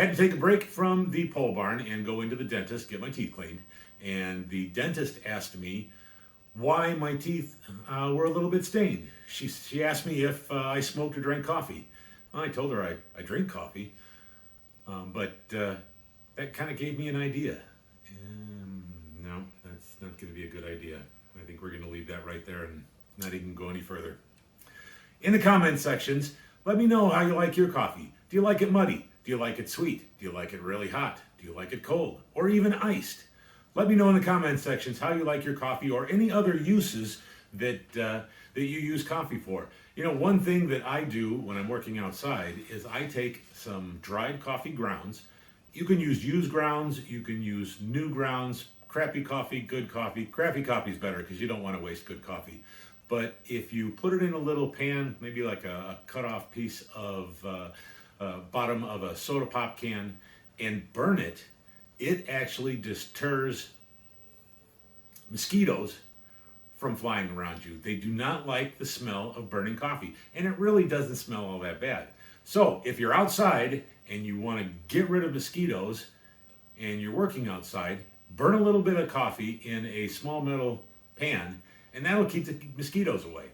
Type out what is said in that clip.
Had to take a break from the pole barn and go into the dentist, get my teeth cleaned. And the dentist asked me why my teeth were a little bit stained. She asked me if I smoked or drank coffee. Well, I told her I drink coffee, but that kind of gave me an idea. No, that's not going to be a good idea. I think we're going to leave that right there and not even go any further. In the comment sections, let me know how you like your coffee. Do you like it muddy? Do you like it sweet? Do you like it really hot? Do you like it cold? Or even iced? Let me know in the comment sections how you like your coffee or any other uses that you use coffee for. You know, one thing that I do when I'm working outside is I take some dried coffee grounds. You can use used grounds, you can use new grounds, crappy coffee, good coffee. Crappy coffee is better because you don't want to waste good coffee. But if you put it in a little pan, maybe like a cut off piece of bottom of a soda pop can, and burn it, it actually deters mosquitoes from flying around you. They do not like the smell of burning coffee, and it really doesn't smell all that bad. So if you're outside and you want to get rid of mosquitoes and you're working outside, burn a little bit of coffee in a small metal pan, and that'll keep the mosquitoes away.